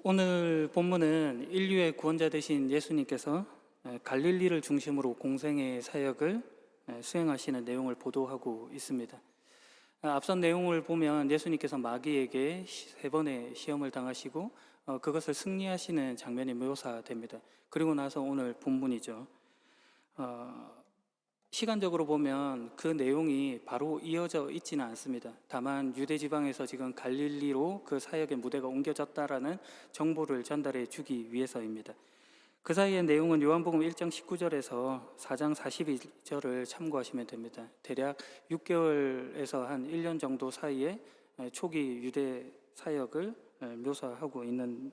오늘 본문은 인류의 구원자 되신 예수님께서 갈릴리를 중심으로 공생의 사역을 수행하시는 내용을 보도하고 있습니다. 앞선 내용을 보면 예수님께서 마귀에게 3번의 시험을 당하시고 그것을 승리하시는 장면이 묘사됩니다. 그리고 나서 오늘 본문이죠. 시간적으로 보면 그 내용이 바로 이어져 있지는 않습니다. 다만 유대 지방에서 지금 갈릴리로 그 사역의 무대가 옮겨졌다라는 정보를 전달해 주기 위해서입니다. 그 사이의 내용은 요한복음 1장 19절에서 4장 42절을 참고하시면 됩니다. 대략 6개월에서 한 1년 정도 사이에 초기 유대 사역을 묘사하고 있는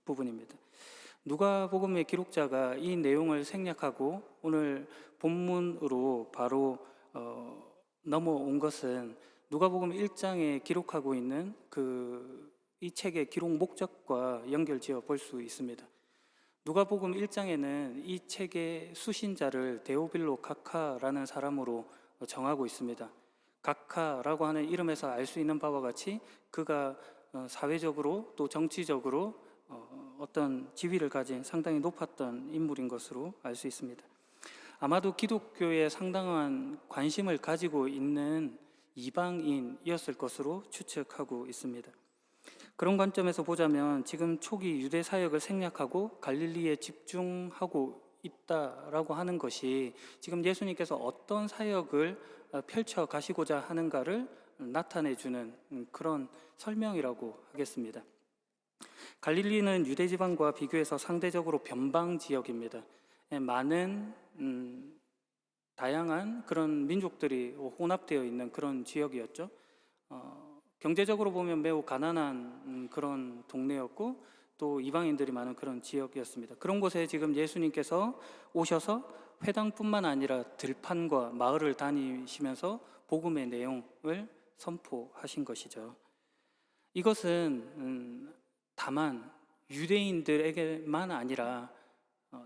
부분입니다. 누가복음의 기록자가 이 내용을 생략하고 오늘 본문으로 바로 넘어온 것은 누가복음 1장에 기록하고 있는 이 책의 기록 목적과 연결지어 볼 수 있습니다. 누가복음 1장에는 이 책의 수신자를 데오빌로 각하라는 사람으로 정하고 있습니다. 각하라고 하는 이름에서 알 수 있는 바와 같이 그가 사회적으로 또 정치적으로 어떤 지위를 가진 상당히 높았던 인물인 것으로 알 수 있습니다. 아마도 기독교에 상당한 관심을 가지고 있는 이방인이었을 것으로 추측하고 있습니다. 그런 관점에서 보자면 지금 초기 유대 사역을 생략하고 갈릴리에 집중하고 있다라고 하는 것이 지금 예수님께서 어떤 사역을 펼쳐 가시고자 하는가를 나타내주는 그런 설명이라고 하겠습니다. 갈릴리는 유대 지방과 비교해서 상대적으로 변방 지역입니다. 많은 다양한 그런 민족들이 혼합되어 있는 그런 지역이었죠. 경제적으로 보면 매우 가난한 그런 동네였고 또 이방인들이 많은 그런 지역이었습니다. 그런 곳에 지금 예수님께서 오셔서 회당뿐만 아니라 들판과 마을을 다니시면서 복음의 내용을 선포하신 것이죠. 이것은 다만 유대인들에게만 아니라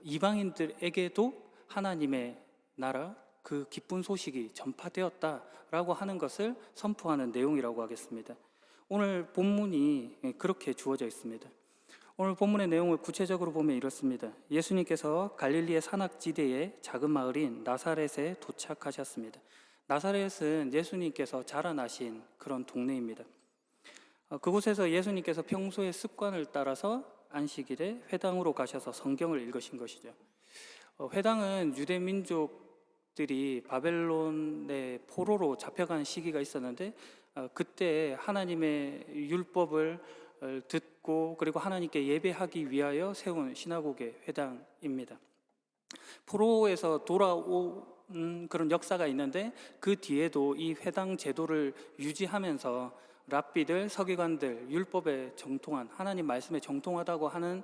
이방인들에게도 하나님의 나라 그 기쁜 소식이 전파되었다라고 하는 것을 선포하는 내용이라고 하겠습니다. 오늘 본문이 그렇게 주어져 있습니다. 오늘 본문의 내용을 구체적으로 보면 이렇습니다. 예수님께서 갈릴리의 산악지대의 작은 마을인 나사렛에 도착하셨습니다. 나사렛은 예수님께서 자라나신 그런 동네입니다. 그곳에서 예수님께서 평소의 습관을 따라서 안식일에 회당으로 가셔서 성경을 읽으신 것이죠. 회당은 유대 민족들이 바벨론의 포로로 잡혀간 시기가 있었는데 그때 하나님의 율법을 듣고 그리고 하나님께 예배하기 위하여 세운 시나고게 회당입니다. 포로에서 돌아온 그런 역사가 있는데 그 뒤에도 이 회당 제도를 유지하면서 랍비들, 서기관들, 율법에 정통한 하나님 말씀에 정통하다고 하는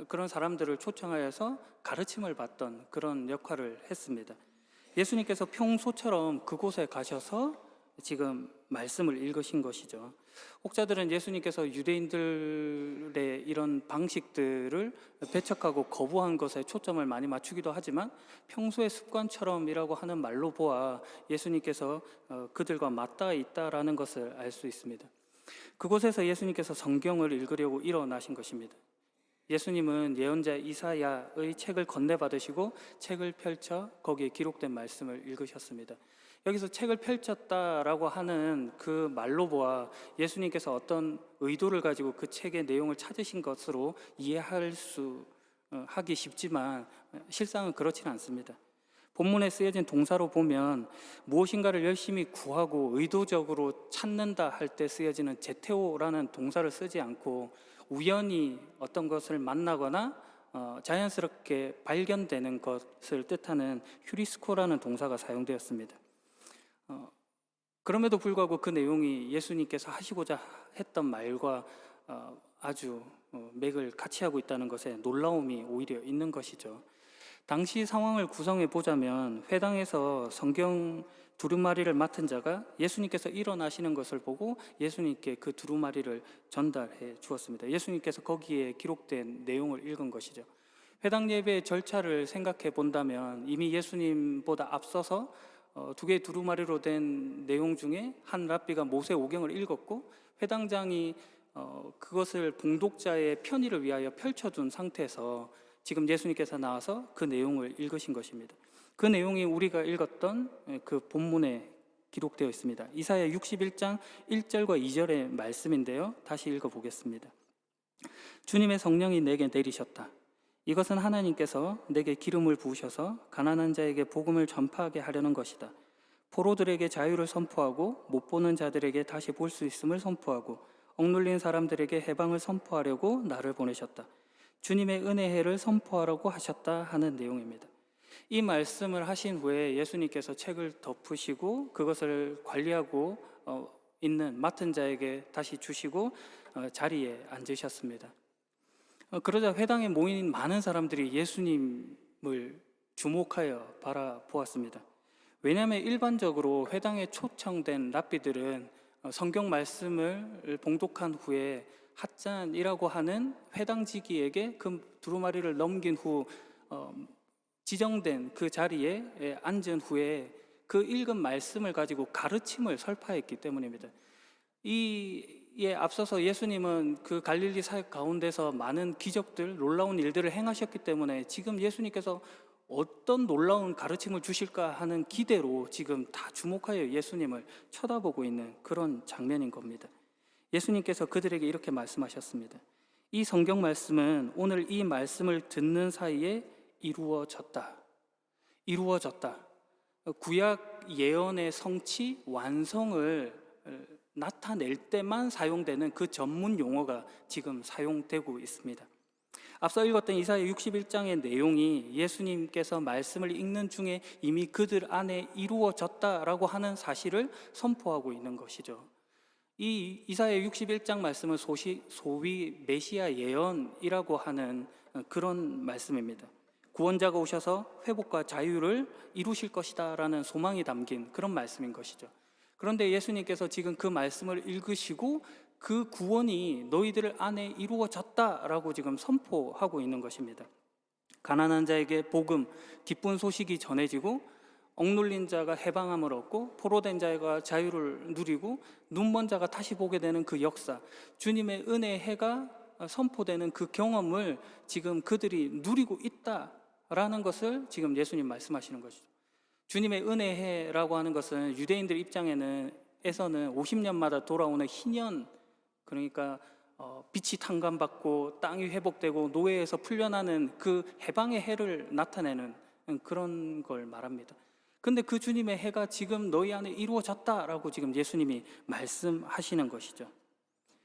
그런 사람들을 초청하여서 가르침을 받던 그런 역할을 했습니다. 예수님께서 평소처럼 그곳에 가셔서 지금 말씀을 읽으신 것이죠. 혹자들은 예수님께서 유대인들의 이런 방식들을 배척하고 거부한 것에 초점을 많이 맞추기도 하지만 평소의 습관처럼이라고 하는 말로 보아 예수님께서 그들과 맞닿아 있다라는 것을 알 수 있습니다. 그곳에서 예수님께서 성경을 읽으려고 일어나신 것입니다. 예수님은 예언자 이사야의 책을 건네받으시고 책을 펼쳐 거기에 기록된 말씀을 읽으셨습니다. 여기서 책을 펼쳤다라고 하는 그 말로 보아 예수님께서 어떤 의도를 가지고 그 책의 내용을 찾으신 것으로 하기 쉽지만 실상은 그렇지는 않습니다. 본문에 쓰여진 동사로 보면 무엇인가를 열심히 구하고 의도적으로 찾는다 할 때 쓰여지는 제테오라는 동사를 쓰지 않고 우연히 어떤 것을 만나거나 자연스럽게 발견되는 것을 뜻하는 휴리스코라는 동사가 사용되었습니다. 그럼에도 불구하고 그 내용이 예수님께서 하시고자 했던 말과 아주 맥을 같이 하고 있다는 것에 놀라움이 오히려 있는 것이죠. 당시 상황을 구성해 보자면 회당에서 성경 두루마리를 맡은 자가 예수님께서 일어나시는 것을 보고 예수님께 그 두루마리를 전달해 주었습니다. 예수님께서 거기에 기록된 내용을 읽은 것이죠. 회당 예배의 절차를 생각해 본다면 이미 예수님보다 앞서서 2개의 두루마리로 된 내용 중에 한 랍비가 모세 오경을 읽었고 회당장이 그것을 봉독자의 편의를 위하여 펼쳐둔 상태에서 지금 예수님께서 나와서 그 내용을 읽으신 것입니다. 그 내용이 우리가 읽었던 그 본문에 기록되어 있습니다. 이사야 61장 1절과 2절의 말씀인데요, 다시 읽어보겠습니다. 주님의 성령이 내게 내리셨다. 이것은 하나님께서 내게 기름을 부으셔서 가난한 자에게 복음을 전파하게 하려는 것이다. 포로들에게 자유를 선포하고 못 보는 자들에게 다시 볼 수 있음을 선포하고 억눌린 사람들에게 해방을 선포하려고 나를 보내셨다. 주님의 은혜의 해를 선포하라고 하셨다 하는 내용입니다. 이 말씀을 하신 후에 예수님께서 책을 덮으시고 그것을 관리하고 있는 맡은 자에게 다시 주시고 자리에 앉으셨습니다. 그러자 회당에 모인 많은 사람들이 예수님을 주목하여 바라보았습니다. 왜냐하면 일반적으로 회당에 초청된 랍비들은 성경 말씀을 봉독한 후에 핫잔이라고 하는 회당지기에게 그 두루마리를 넘긴 후 지정된 그 자리에 앉은 후에 그 읽은 말씀을 가지고 가르침을 설파했기 때문입니다. 이에 앞서서 예수님은 그 갈릴리 사역 가운데서 많은 기적들, 놀라운 일들을 행하셨기 때문에 지금 예수님께서 어떤 놀라운 가르침을 주실까 하는 기대로 지금 다 주목하여 예수님을 쳐다보고 있는 그런 장면인 겁니다. 예수님께서 그들에게 이렇게 말씀하셨습니다. 이 성경 말씀은 오늘 이 말씀을 듣는 사이에 이루어졌다. 구약 예언의 성취, 완성을 나타낼 때만 사용되는 그 전문 용어가 지금 사용되고 있습니다. 앞서 읽었던 이사야 61장의 내용이 예수님께서 말씀을 읽는 중에 이미 그들 안에 이루어졌다라고 하는 사실을 선포하고 있는 것이죠. 이 이사야 61장 말씀은 소위 메시아 예언이라고 하는 그런 말씀입니다. 구원자가 오셔서 회복과 자유를 이루실 것이다 라는 소망이 담긴 그런 말씀인 것이죠. 그런데 예수님께서 지금 그 말씀을 읽으시고 그 구원이 너희들 안에 이루어졌다라고 지금 선포하고 있는 것입니다. 가난한 자에게 복음, 기쁜 소식이 전해지고 억눌린 자가 해방함을 얻고 포로된 자가 자유를 누리고 눈먼 자가 다시 보게 되는 그 역사, 주님의 은혜의 해가 선포되는 그 경험을 지금 그들이 누리고 있다라는 것을 지금 예수님 말씀하시는 것이죠. 주님의 은혜의 해라고 하는 것은 유대인들 입장에서는 50년마다 돌아오는 희년, 그러니까 빛이 탕감받고 땅이 회복되고 노예에서 풀려나는 그 해방의 해를 나타내는 그런 걸 말합니다. 근데 그 주님의 해가 지금 너희 안에 이루어졌다라고 지금 예수님이 말씀하시는 것이죠.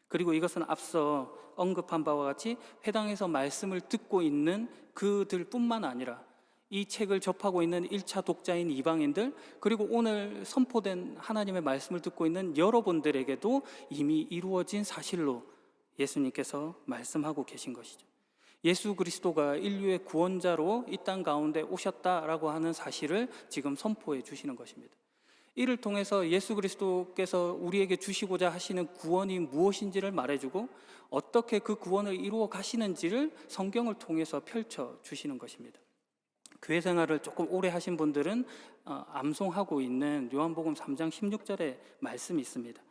그리고 이것은 앞서 언급한 바와 같이 회당에서 말씀을 듣고 있는 그들뿐만 아니라 이 책을 접하고 있는 1차 독자인 이방인들, 그리고 오늘 선포된 하나님의 말씀을 듣고 있는 여러분들에게도 이미 이루어진 사실로 예수님께서 말씀하고 계신 것이죠. 예수 그리스도가 인류의 구원자로 이 땅 가운데 오셨다라고 하는 사실을 지금 선포해 주시는 것입니다. 이를 통해서 예수 그리스도께서 우리에게 주시고자 하시는 구원이 무엇인지를 말해주고 어떻게 그 구원을 이루어 가시는지를 성경을 통해서 펼쳐 주시는 것입니다. 교회 생활을 조금 오래 하신 분들은 암송하고 있는 요한복음 3장 16절의 말씀이 있습니다.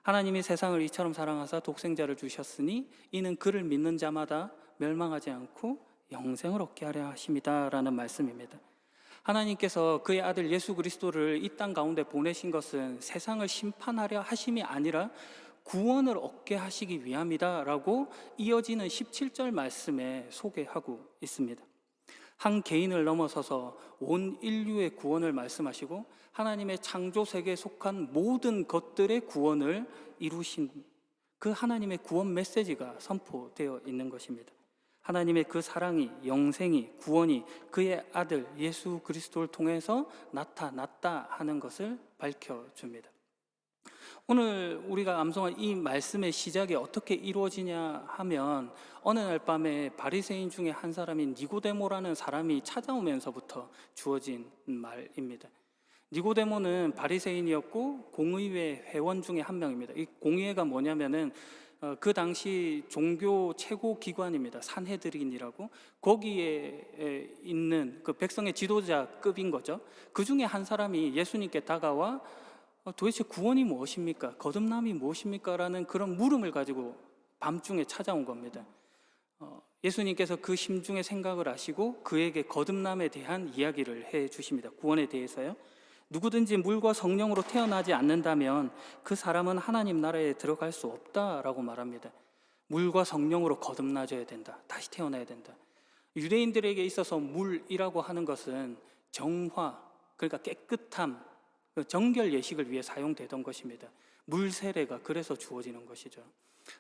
하나님이 세상을 이처럼 사랑하사 독생자를 주셨으니 이는 그를 믿는 자마다 멸망하지 않고 영생을 얻게 하려 하심이다 라는 말씀입니다. 하나님께서 그의 아들 예수 그리스도를 이 땅 가운데 보내신 것은 세상을 심판하려 하심이 아니라 구원을 얻게 하시기 위함이다 라고 이어지는 17절 말씀에 소개하고 있습니다. 한 개인을 넘어서서 온 인류의 구원을 말씀하시고 하나님의 창조 세계에 속한 모든 것들의 구원을 이루신 그 하나님의 구원 메시지가 선포되어 있는 것입니다. 하나님의 그 사랑이, 영생이, 구원이 그의 아들 예수 그리스도를 통해서 나타났다 하는 것을 밝혀줍니다. 오늘 우리가 암송한 이 말씀의 시작이 어떻게 이루어지냐 하면 어느 날 밤에 바리새인 중에 한 사람인 니고데모라는 사람이 찾아오면서부터 주어진 말입니다. 니고데모는 바리새인이었고 공의회 회원 중에 한 명입니다. 이 공의회가 뭐냐면은 그 당시 종교 최고 기관입니다. 산헤드린이라고. 거기에 있는 그 백성의 지도자급인 거죠. 그 중에 한 사람이 예수님께 다가와 도대체 구원이 무엇입니까? 거듭남이 무엇입니까? 라는 그런 물음을 가지고 밤중에 찾아온 겁니다. 예수님께서 그 심중의 생각을 아시고 그에게 거듭남에 대한 이야기를 해 주십니다. 구원에 대해서요. 누구든지 물과 성령으로 태어나지 않는다면 그 사람은 하나님 나라에 들어갈 수 없다라고 말합니다. 물과 성령으로 거듭나져야 된다. 다시 태어나야 된다. 유대인들에게 있어서 물이라고 하는 것은 정화, 그러니까 깨끗함, 정결 예식을 위해 사용되던 것입니다. 물 세례가 그래서 주어지는 것이죠.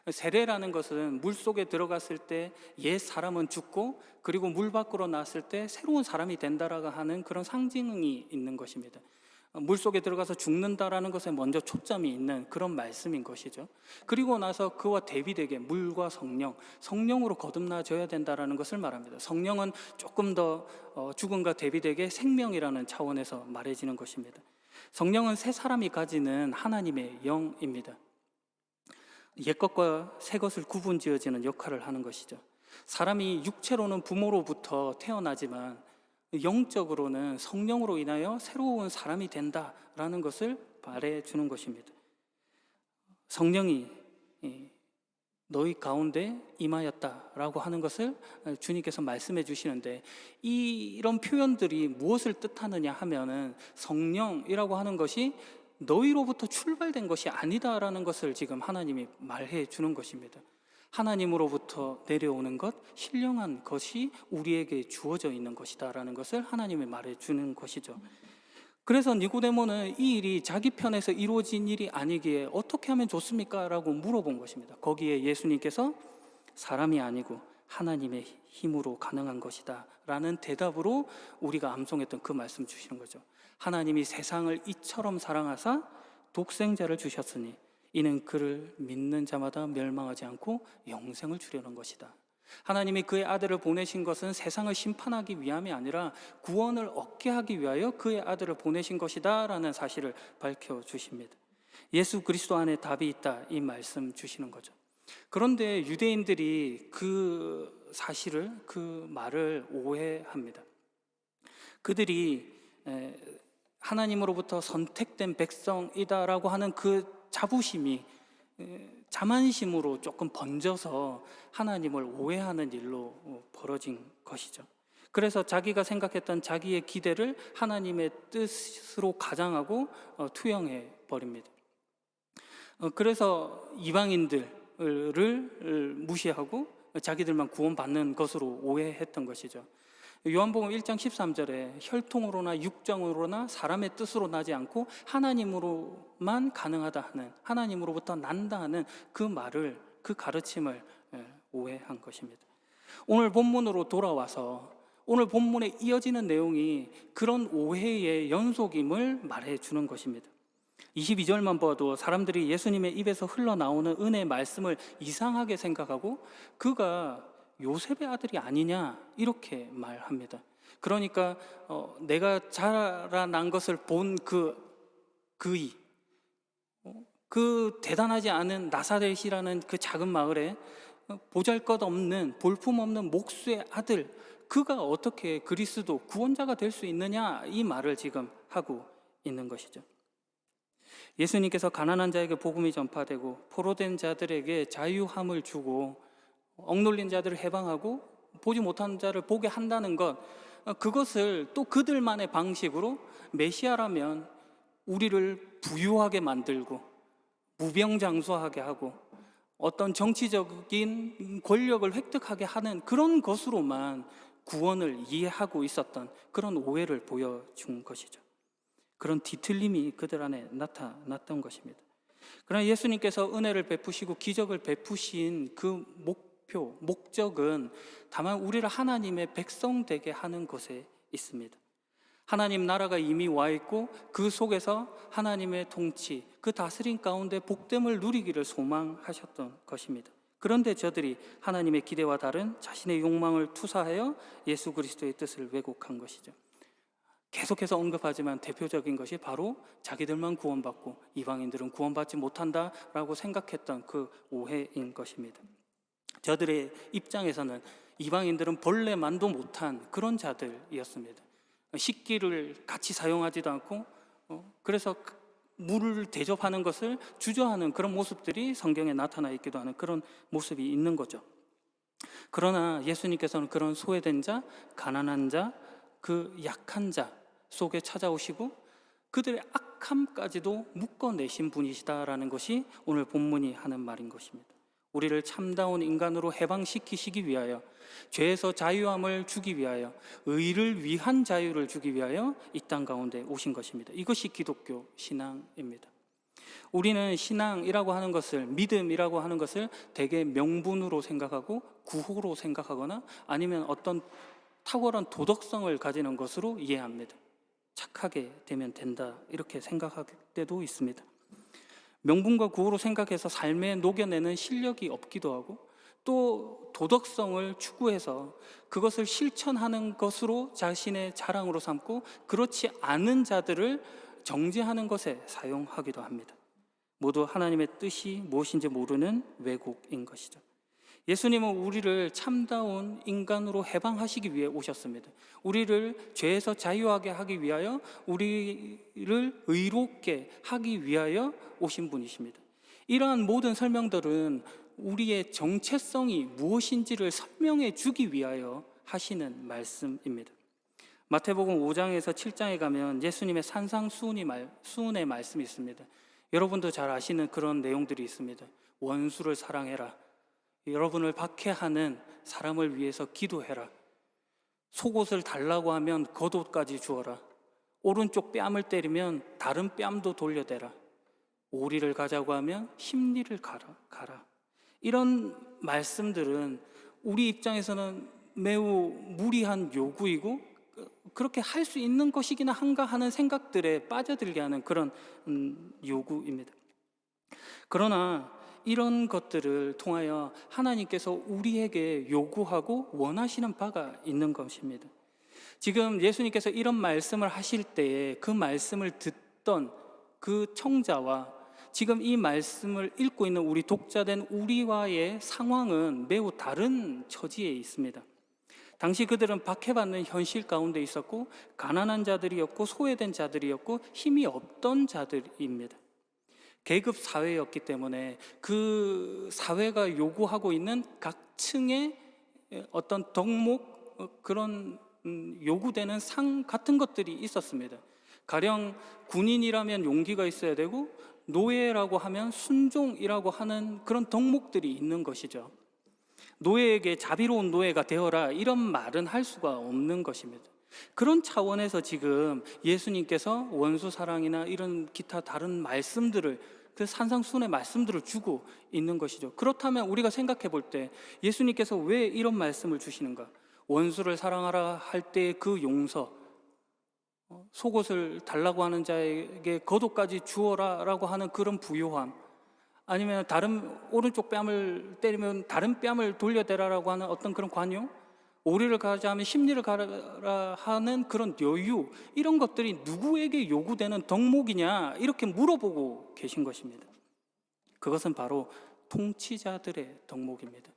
세례라는 것은 물 속에 들어갔을 때 옛 사람은 죽고, 그리고 물 밖으로 나왔을 때 새로운 사람이 된다라고 하는 그런 상징이 있는 것입니다. 물 속에 들어가서 죽는다라는 것에 먼저 초점이 있는 그런 말씀인 것이죠. 그리고 나서 그와 대비되게 물과 성령으로 거듭나져야 된다라는 것을 말합니다. 성령은 조금 더 죽음과 대비되게 생명이라는 차원에서 말해지는 것입니다. 성령은 새 사람이 가지는 하나님의 영입니다. 옛것과 새것을 구분지어지는 역할을 하는 것이죠. 사람이 육체로는 부모로부터 태어나지만 영적으로는 성령으로 인하여 새로운 사람이 된다라는 것을 말해주는 것입니다. 성령이 너희 가운데 임하였다라고 하는 것을 주님께서 말씀해 주시는데, 이런 표현들이 무엇을 뜻하느냐 하면은 성령이라고 하는 것이 너희로부터 출발된 것이 아니다라는 것을 지금 하나님이 말해 주는 것입니다. 하나님으로부터 내려오는 것, 신령한 것이 우리에게 주어져 있는 것이다라는 것을 하나님이 말해 주는 것이죠. 그래서 니고데모는 이 일이 자기 편에서 이루어진 일이 아니기에 어떻게 하면 좋습니까? 라고 물어본 것입니다. 거기에 예수님께서 사람이 아니고 하나님의 힘으로 가능한 것이다 라는 대답으로 우리가 암송했던 그 말씀 주시는 거죠. 하나님이 세상을 이처럼 사랑하사 독생자를 주셨으니 이는 그를 믿는 자마다 멸망하지 않고 영생을 주려는 것이다. 하나님이 그의 아들을 보내신 것은 세상을 심판하기 위함이 아니라 구원을 얻게 하기 위하여 그의 아들을 보내신 것이다 라는 사실을 밝혀주십니다. 예수 그리스도 안에 답이 있다, 이 말씀 주시는 거죠. 그런데 유대인들이 그 사실을, 그 말을 오해합니다. 그들이 하나님으로부터 선택된 백성이다라고 하는 그 자부심이 자만심으로 조금 번져서 하나님을 오해하는 일로 벌어진 것이죠. 그래서 자기가 생각했던 자기의 기대를 하나님의 뜻으로 가장하고 투영해 버립니다. 그래서 이방인들을 무시하고 자기들만 구원받는 것으로 오해했던 것이죠. 요한복음 1장 13절에 혈통으로나 육정으로나 사람의 뜻으로 나지 않고 하나님으로만 가능하다 하는, 하나님으로부터 난다 하는 그 말을, 그 가르침을 오해한 것입니다. 오늘 본문으로 돌아와서 오늘 본문에 이어지는 내용이 그런 오해의 연속임을 말해주는 것입니다. 22절만 봐도 사람들이 예수님의 입에서 흘러나오는 은혜의 말씀을 이상하게 생각하고 그가 요셉의 아들이 아니냐 이렇게 말합니다. 그러니까 내가 자라난 것을 본 그이, 그 대단하지 않은 나사렛이라는 그 작은 마을에 보잘것없는 볼품없는 목수의 아들, 그가 어떻게 그리스도 구원자가 될 수 있느냐, 이 말을 지금 하고 있는 것이죠. 예수님께서 가난한 자에게 복음이 전파되고 포로된 자들에게 자유함을 주고 억눌린 자들을 해방하고 보지 못하는 자를 보게 한다는 것, 그것을 또 그들만의 방식으로 메시아라면 우리를 부유하게 만들고 무병장수하게 하고 어떤 정치적인 권력을 획득하게 하는 그런 것으로만 구원을 이해하고 있었던 그런 오해를 보여준 것이죠. 그런 뒤틀림이 그들 안에 나타났던 것입니다. 그러나 예수님께서 은혜를 베푸시고 기적을 베푸신 그 목적은 다만 우리를 하나님의 백성 되게 하는 것에 있습니다. 하나님 나라가 이미 와 있고 그 속에서 하나님의 통치, 그 다스림 가운데 복됨을 누리기를 소망하셨던 것입니다. 그런데 저들이 하나님의 기대와 다른 자신의 욕망을 투사하여 예수 그리스도의 뜻을 왜곡한 것이죠. 계속해서 언급하지만 대표적인 것이 바로 자기들만 구원받고 이방인들은 구원받지 못한다라고 생각했던 그 오해인 것입니다. 저들의 입장에서는 이방인들은 벌레만도 못한 그런 자들이었습니다. 식기를 같이 사용하지도 않고 그래서 물을 대접하는 것을 주저하는 그런 모습들이 성경에 나타나 있기도 하는 그런 모습이 있는 거죠. 그러나 예수님께서는 그런 소외된 자, 가난한 자, 그 약한 자 속에 찾아오시고 그들의 악함까지도 묶어내신 분이시다라는 것이 오늘 본문이 하는 말인 것입니다. 우리를 참다운 인간으로 해방시키시기 위하여, 죄에서 자유함을 주기 위하여, 의를 위한 자유를 주기 위하여 이 땅 가운데 오신 것입니다. 이것이 기독교 신앙입니다. 우리는 신앙이라고 하는 것을, 믿음이라고 하는 것을 대개 명분으로 생각하고 구호로 생각하거나 아니면 어떤 탁월한 도덕성을 가지는 것으로 이해합니다. 착하게 되면 된다 이렇게 생각할 때도 있습니다. 명분과 구호로 생각해서 삶에 녹여내는 실력이 없기도 하고, 또 도덕성을 추구해서 그것을 실천하는 것으로 자신의 자랑으로 삼고 그렇지 않은 자들을 정죄하는 것에 사용하기도 합니다. 모두 하나님의 뜻이 무엇인지 모르는 왜곡인 것이죠. 예수님은 우리를 참다운 인간으로 해방하시기 위해 오셨습니다. 우리를 죄에서 자유하게 하기 위하여, 우리를 의롭게 하기 위하여 오신 분이십니다. 이러한 모든 설명들은 우리의 정체성이 무엇인지를 설명해 주기 위하여 하시는 말씀입니다. 마태복음 5장에서 7장에 가면 예수님의 산상수훈의 말씀이 있습니다. 여러분도 잘 아시는 그런 내용들이 있습니다. 원수를 사랑해라. 여러분을 박해하는 사람을 위해서 기도해라. 속옷을 달라고 하면 겉옷까지 주어라. 오른쪽 뺨을 때리면 다른 뺨도 돌려대라. 오리를 가자고 하면 십리를 가라. 이런 말씀들은 우리 입장에서는 매우 무리한 요구이고, 그렇게 할 수 있는 것이기나 한가 하는 생각들에 빠져들게 하는 그런 요구입니다. 그러나 이런 것들을 통하여 하나님께서 우리에게 요구하고 원하시는 바가 있는 것입니다. 지금 예수님께서 이런 말씀을 하실 때에 그 말씀을 듣던 그 청자와 지금 이 말씀을 읽고 있는 우리 독자된 우리와의 상황은 매우 다른 처지에 있습니다. 당시 그들은 박해받는 현실 가운데 있었고, 가난한 자들이었고, 소외된 자들이었고, 힘이 없던 자들입니다. 계급 사회였기 때문에 그 사회가 요구하고 있는 각 층의 어떤 덕목, 그런 요구되는 상 같은 것들이 있었습니다. 가령 군인이라면 용기가 있어야 되고, 노예라고 하면 순종이라고 하는 그런 덕목들이 있는 것이죠. 노예에게 자비로운 노예가 되어라 이런 말은 할 수가 없는 것입니다. 그런 차원에서 지금 예수님께서 원수 사랑이나 이런 기타 다른 말씀들을, 그 산상수훈의 말씀들을 주고 있는 것이죠. 그렇다면 우리가 생각해 볼 때 예수님께서 왜 이런 말씀을 주시는가? 원수를 사랑하라 할 때 그 용서, 속옷을 달라고 하는 자에게 겉옷까지 주어라 라고 하는 그런 부요함, 아니면 다른 오른쪽 뺨을 때리면 다른 뺨을 돌려대라라고 하는 어떤 그런 관용, 오리를 가자 하면 십리를 가라 하는 그런 여유, 이런 것들이 누구에게 요구되는 덕목이냐 이렇게 물어보고 계신 것입니다. 그것은 바로 통치자들의 덕목입니다.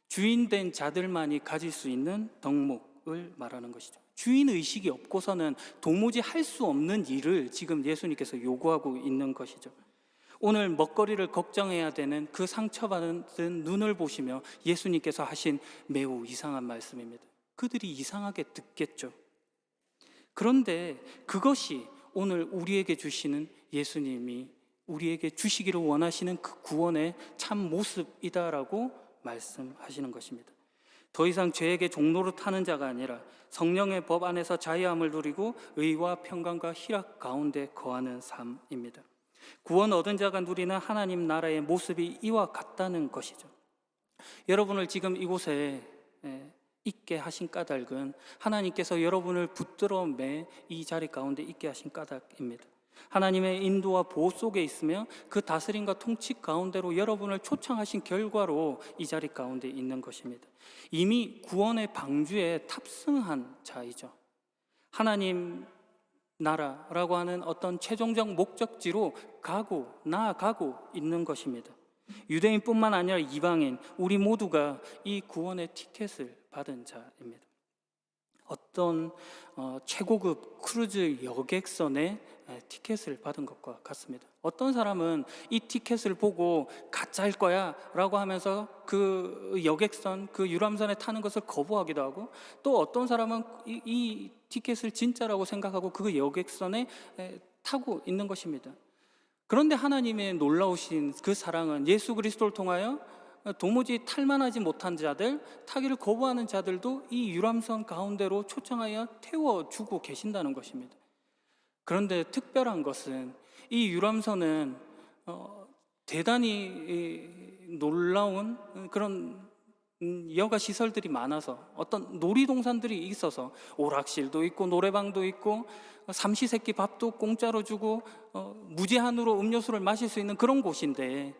주인된 자들만이 가질 수 있는 덕목을 말하는 것이죠. 주인의식이 없고서는 도무지 할 수 없는 일을 지금 예수님께서 요구하고 있는 것이죠. 오늘 먹거리를 걱정해야 되는 그 상처받은 눈을 보시며 예수님께서 하신 매우 이상한 말씀입니다. 그들이 이상하게 듣겠죠. 그런데 그것이 오늘 우리에게 주시는, 예수님이 우리에게 주시기를 원하시는 그 구원의 참 모습이다라고 말씀하시는 것입니다. 더 이상 죄에게 종노릇 하는 자가 아니라 성령의 법 안에서 자유함을 누리고 의와 평강과 희락 가운데 거하는 삶입니다. 구원 얻은 자가 누리는 하나님 나라의 모습이 이와 같다는 것이죠. 여러분을 지금 이곳에 있게 하신 까닭은 하나님께서 여러분을 붙들어 매 이 자리 가운데 있게 하신 까닭입니다. 하나님의 인도와 보호 속에 있으며 그 다스림과 통치 가운데로 여러분을 초청하신 결과로 이 자리 가운데 있는 것입니다. 이미 구원의 방주에 탑승한 자이죠. 하나님 나라라고 하는 어떤 최종적 목적지로 나아가고 있는 것입니다. 유대인뿐만 아니라 이방인, 우리 모두가 이 구원의 티켓을 받은 자입니다. 어떤 최고급 크루즈 여객선에 티켓을 받은 것과 같습니다. 어떤 사람은 이 티켓을 보고 가짜일 거야 라고 하면서 그 여객선, 그 유람선에 타는 것을 거부하기도 하고, 또 어떤 사람은 이 티켓을 진짜라고 생각하고 그 여객선에 타고 있는 것입니다. 그런데 하나님의 놀라우신 그 사랑은 예수 그리스도를 통하여 도무지 탈만하지 못한 자들, 타기를 거부하는 자들도 이 유람선 가운데로 초청하여 태워주고 계신다는 것입니다. 그런데 특별한 것은 이 유람선은 대단히 놀라운 그런 여가 시설들이 많아서, 어떤 놀이동산들이 있어서, 오락실도 있고 노래방도 있고 삼시세끼 밥도 공짜로 주고 무제한으로 음료수를 마실 수 있는 그런 곳인데,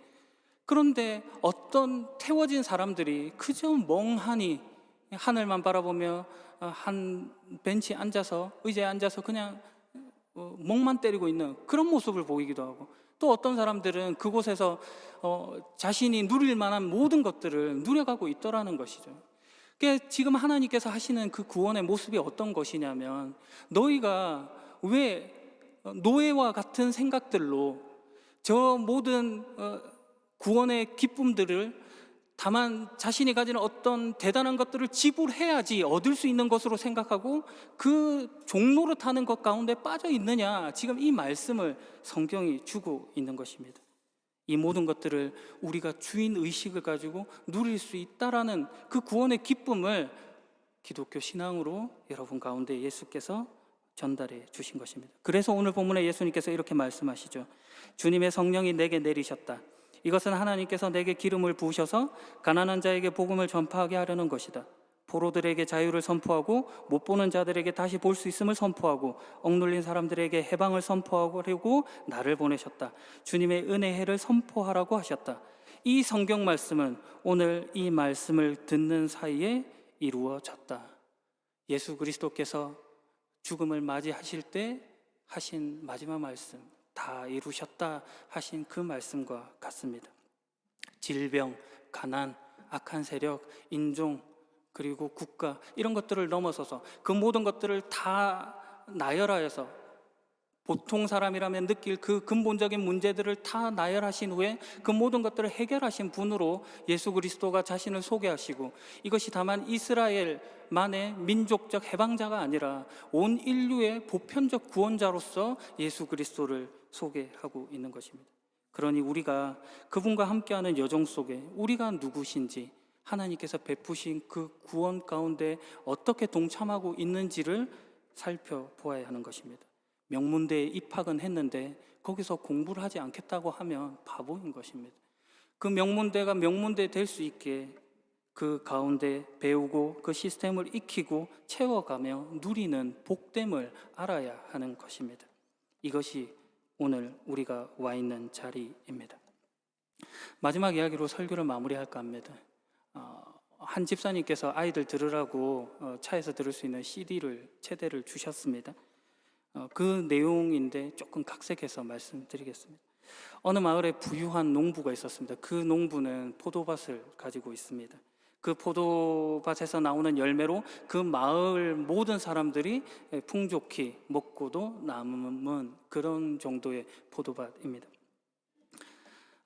그런데 어떤 태워진 사람들이 그저 멍하니 하늘만 바라보며 한 벤치에 앉아서, 의자에 앉아서 그냥 멍만 때리고 있는 그런 모습을 보이기도 하고, 또 어떤 사람들은 그곳에서 자신이 누릴 만한 모든 것들을 누려가고 있더라는 것이죠. 그러니까 지금 하나님께서 하시는 그 구원의 모습이 어떤 것이냐면, 너희가 왜 노예와 같은 생각들로 저 모든 구원의 기쁨들을, 다만 자신이 가지는 어떤 대단한 것들을 지불해야지 얻을 수 있는 것으로 생각하고 그 종로로 타는 것 가운데 빠져 있느냐, 지금 이 말씀을 성경이 주고 있는 것입니다. 이 모든 것들을 우리가 주인 의식을 가지고 누릴 수 있다라는 그 구원의 기쁨을 기독교 신앙으로 여러분 가운데 예수께서 전달해 주신 것입니다. 그래서 오늘 본문에 예수님께서 이렇게 말씀하시죠. 주님의 성령이 내게 내리셨다. 이것은 하나님께서 내게 기름을 부으셔서 가난한 자에게 복음을 전파하게 하려는 것이다. 포로들에게 자유를 선포하고 못 보는 자들에게 다시 볼 수 있음을 선포하고 억눌린 사람들에게 해방을 선포하려고 나를 보내셨다. 주님의 은혜의 해를 선포하라고 하셨다. 이 성경 말씀은 오늘 이 말씀을 듣는 사이에 이루어졌다. 예수 그리스도께서 죽음을 맞이하실 때 하신 마지막 말씀, 다 이루셨다 하신 그 말씀과 같습니다. 질병, 가난, 악한 세력, 인종, 그리고 국가, 이런 것들을 넘어서서 그 모든 것들을 다 나열하여서 보통 사람이라면 느낄 그 근본적인 문제들을 다 나열하신 후에 그 모든 것들을 해결하신 분으로 예수 그리스도가 자신을 소개하시고, 이것이 다만 이스라엘만의 민족적 해방자가 아니라 온 인류의 보편적 구원자로서 예수 그리스도를 소개하고 있는 것입니다. 그러니 우리가 그분과 함께하는 여정 속에 우리가 누구신지, 하나님께서 베푸신 그 구원 가운데 어떻게 동참하고 있는지를 살펴보아야 하는 것입니다. 명문대에 입학은 했는데 거기서 공부를 하지 않겠다고 하면 바보인 것입니다. 그 명문대가 명문대 될 수 있게 그 가운데 배우고 그 시스템을 익히고 채워가며 누리는 복됨을 알아야 하는 것입니다. 이것이 오늘 우리가 와 있는 자리입니다. 마지막 이야기로 설교를 마무리할까 합니다. 한 집사님께서 아이들 들으라고 차에서 들을 수 있는 CD를 주셨습니다. 그 내용인데 조금 각색해서 말씀드리겠습니다. 어느 마을에 부유한 농부가 있었습니다. 그 농부는 포도밭을 가지고 있습니다. 그 포도밭에서 나오는 열매로 그 마을 모든 사람들이 풍족히 먹고도 남은 그런 정도의 포도밭입니다.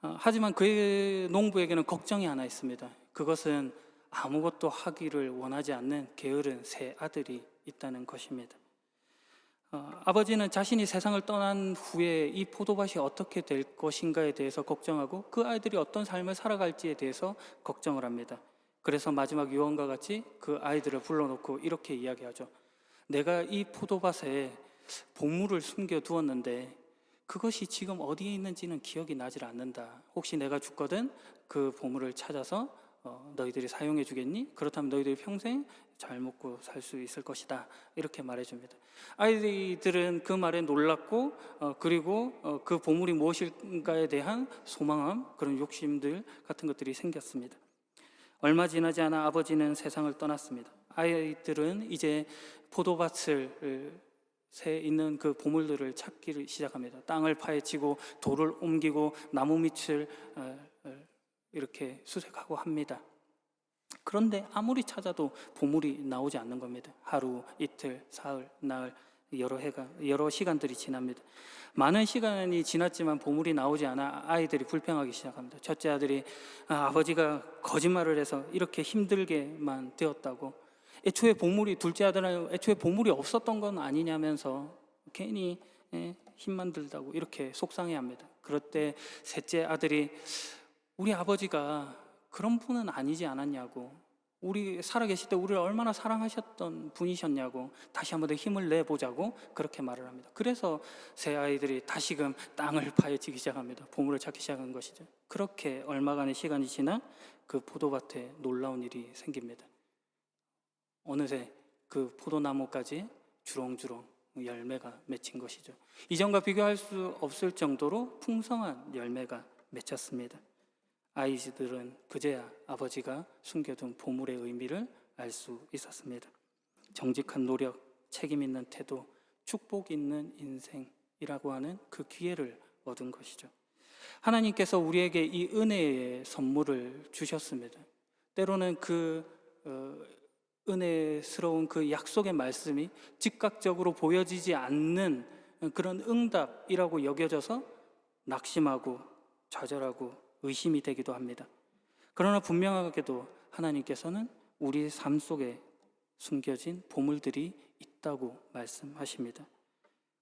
하지만 그 농부에게는 걱정이 하나 있습니다. 그것은 아무것도 하기를 원하지 않는 게으른 세 아들이 있다는 것입니다. 아버지는 자신이 세상을 떠난 후에 이 포도밭이 어떻게 될 것인가에 대해서 걱정하고 그 아이들이 어떤 삶을 살아갈지에 대해서 걱정을 합니다. 그래서 마지막 유언과 같이 그 아이들을 불러놓고 이렇게 이야기하죠. 내가 이 포도밭에 보물을 숨겨두었는데 그것이 지금 어디에 있는지는 기억이 나질 않는다. 혹시 내가 죽거든 그 보물을 찾아서 너희들이 사용해 주겠니? 그렇다면 너희들이 평생 잘 먹고 살 수 있을 것이다. 이렇게 말해줍니다. 아이들은 그 말에 놀랐고 그리고 그 보물이 무엇일까에 대한 소망함, 그런 욕심들 같은 것들이 생겼습니다. 얼마 지나지 않아 아버지는 세상을 떠났습니다. 아이들은 이제 포도밭을 새 있는 그 보물들을 찾기를 시작합니다. 땅을 파헤치고 돌을 옮기고 나무 밑을 이렇게 수색하고 합니다. 그런데 아무리 찾아도 보물이 나오지 않는 겁니다. 하루, 이틀, 사흘, 나흘, 여러 시간들이 지납니다. 많은 시간이 지났지만 보물이 나오지 않아 아이들이 불평하기 시작합니다. 첫째 아들이 아버지가 거짓말을 해서 이렇게 힘들게만 되었다고, 둘째 아들은 애초에 보물이 없었던 건 아니냐면서 괜히 힘만 들다고 이렇게 속상해합니다. 그럴 때 셋째 아들이 우리 아버지가 그런 분은 아니지 않았냐고, 우리 살아계실 때 우리를 얼마나 사랑하셨던 분이셨냐고, 다시 한번 더 힘을 내보자고 그렇게 말을 합니다. 그래서 세 아이들이 다시금 땅을 파헤치기 시작합니다. 보물을 찾기 시작한 것이죠. 그렇게 얼마간의 시간이 지나 그 포도밭에 놀라운 일이 생깁니다. 어느새 그 포도나무까지 주렁주렁 열매가 맺힌 것이죠. 이전과 비교할 수 없을 정도로 풍성한 열매가 맺혔습니다. 아이들은 그제야 아버지가 숨겨둔 보물의 의미를 알 수 있었습니다. 정직한 노력, 책임 있는 태도, 축복 있는 인생이라고 하는 그 기회를 얻은 것이죠. 하나님께서 우리에게 이 은혜의 선물을 주셨습니다. 때로는 그 은혜스러운 그 약속의 말씀이 즉각적으로 보여지지 않는 그런 응답이라고 여겨져서 낙심하고 좌절하고 의심이 되기도 합니다. 그러나 분명하게도 하나님께서는 우리 삶 속에 숨겨진 보물들이 있다고 말씀하십니다.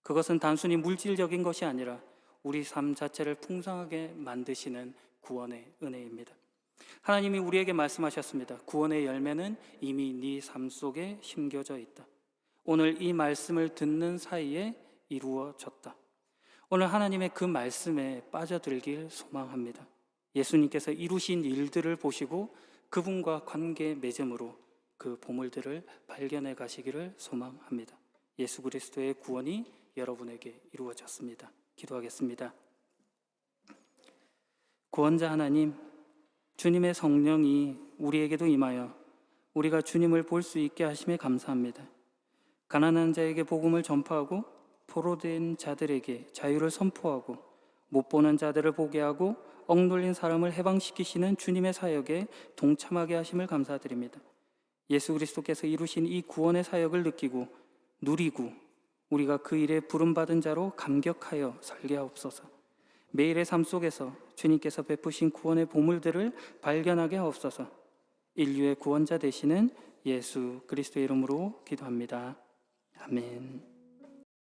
그것은 단순히 물질적인 것이 아니라 우리 삶 자체를 풍성하게 만드시는 구원의 은혜입니다. 하나님이 우리에게 말씀하셨습니다. 구원의 열매는 이미 네 삶 속에 심겨져 있다. 오늘 이 말씀을 듣는 사이에 이루어졌다. 오늘 하나님의 그 말씀에 빠져들길 소망합니다. 예수님께서 이루신 일들을 보시고 그분과 관계 맺음으로 그 보물들을 발견해 가시기를 소망합니다. 예수 그리스도의 구원이 여러분에게 이루어졌습니다. 기도하겠습니다. 구원자 하나님, 주님의 성령이 우리에게도 임하여 우리가 주님을 볼 수 있게 하심에 감사합니다. 가난한 자에게 복음을 전파하고 포로된 자들에게 자유를 선포하고 못 보는 자들을 보게 하고 억눌린 사람을 해방시키시는 주님의 사역에 동참하게 하심을 감사드립니다. 예수 그리스도께서 이루신 이 구원의 사역을 느끼고 누리고 우리가 그 일에 부름받은 자로 감격하여 살게 하옵소서. 매일의 삶 속에서 주님께서 베푸신 구원의 보물들을 발견하게 하옵소서. 인류의 구원자 되시는 예수 그리스도의 이름으로 기도합니다. 아멘.